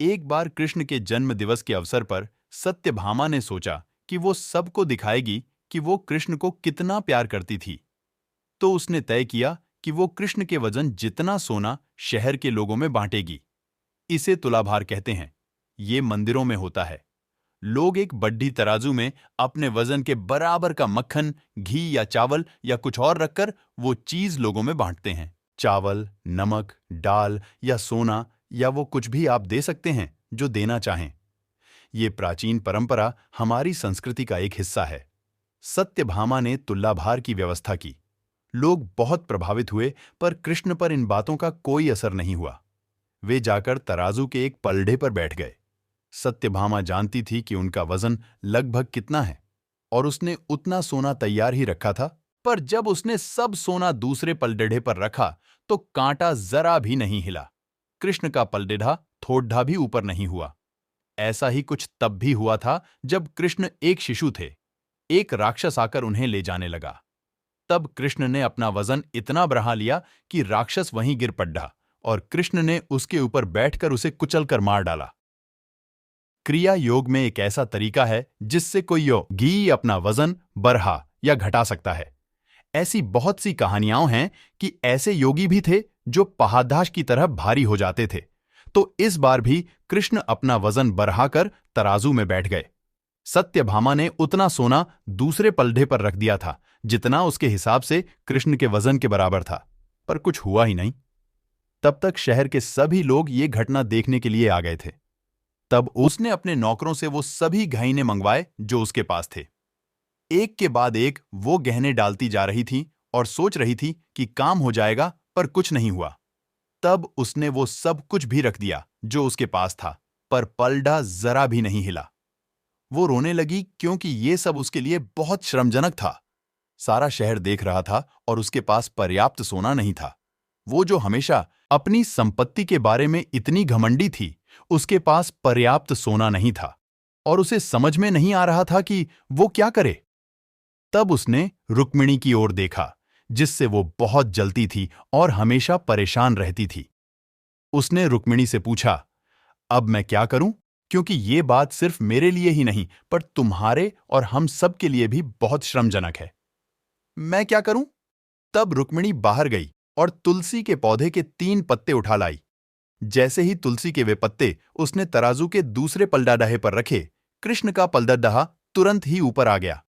एक बार कृष्ण के जन्म दिवस के अवसर पर सत्यभामा ने सोचा कि वो सबको दिखाएगी कि वो कृष्ण को कितना प्यार करती थी। तो उसने तय किया कि वो कृष्ण के वजन जितना सोना शहर के लोगों में बांटेगी। इसे तुलाभार कहते हैं। ये मंदिरों में होता है। लोग एक बड्ढी तराजू में अपने वजन के बराबर का मक्खन, घी या चावल या कुछ और रखकर वो चीज लोगों में बांटते हैं। चावल, नमक, दाल या सोना या वो कुछ भी आप दे सकते हैं जो देना चाहें। ये प्राचीन परंपरा हमारी संस्कृति का एक हिस्सा है। सत्यभामा ने तुलाभार की व्यवस्था की। लोग बहुत प्रभावित हुए, पर कृष्ण पर इन बातों का कोई असर नहीं हुआ। वे जाकर तराजू के एक पलड़े पर बैठ गए। सत्यभामा जानती थी कि उनका वजन लगभग कितना है और उसने उतना सोना तैयार ही रखा था। पर जब उसने सब सोना दूसरे पलड़े पर रखा तो कांटा जरा भी नहीं हिला। कृष्ण का पलड़ेढ़ा थोड़ा भी ऊपर नहीं हुआ। ऐसा ही कुछ तब भी हुआ था जब कृष्ण एक शिशु थे। एक राक्षस आकर उन्हें ले जाने लगा। तब कृष्ण ने अपना वजन इतना बढ़ा लिया कि राक्षस वहीं गिर पड़ा और कृष्ण ने उसके ऊपर बैठकर उसे कुचलकर मार डाला। क्रिया योग में एक ऐसा तरीका है जिससे कोई योगी अपना वजन बढ़ा या घटा सकता है। ऐसी बहुत सी कहानियां हैं कि ऐसे योगी भी थे जो पहाड़दास की तरह भारी हो जाते थे। तो इस बार भी कृष्ण अपना वजन बढ़ाकर तराजू में बैठ गए। सत्यभामा ने उतना सोना दूसरे पलड़े पर रख दिया था जितना उसके हिसाब से कृष्ण के वजन के बराबर था, पर कुछ हुआ ही नहीं। तब तक शहर के सभी लोग ये घटना देखने के लिए आ गए थे। तब उसने अपने नौकरों से वो सभी गहने मंगवाए जो उसके पास थे। एक के बाद एक वो गहने डालती जा रही थी और सोच रही थी कि काम हो जाएगा, पर कुछ नहीं हुआ। तब उसने वो सब कुछ भी रख दिया जो उसके पास था, पर पलड़ा जरा भी नहीं हिला। वो रोने लगी क्योंकि ये सब उसके लिए बहुत श्रमजनक था। सारा शहर देख रहा था और उसके पास पर्याप्त सोना नहीं था। वो जो हमेशा अपनी संपत्ति के बारे में इतनी घमंडी थी, उसके पास पर्याप्त सोना नहीं था और उसे समझ में नहीं आ रहा था कि वो क्या करे। तब उसने रुक्मिणी की ओर देखा, जिससे वो बहुत जलती थी और हमेशा परेशान रहती थी। उसने रुक्मिणी से पूछा, अब मैं क्या करूं? क्योंकि ये बात सिर्फ मेरे लिए ही नहीं, पर तुम्हारे और हम सब के लिए भी बहुत श्रमजनक है। मैं क्या करूं? तब रुक्मिणी बाहर गई और तुलसी के पौधे के 3 पत्ते उठा लाई। जैसे ही तुलसी के वे पत्ते उसने तराजू के दूसरे पलड़े पर रखे, कृष्ण का पलड़ा तुरंत ही ऊपर आ गया।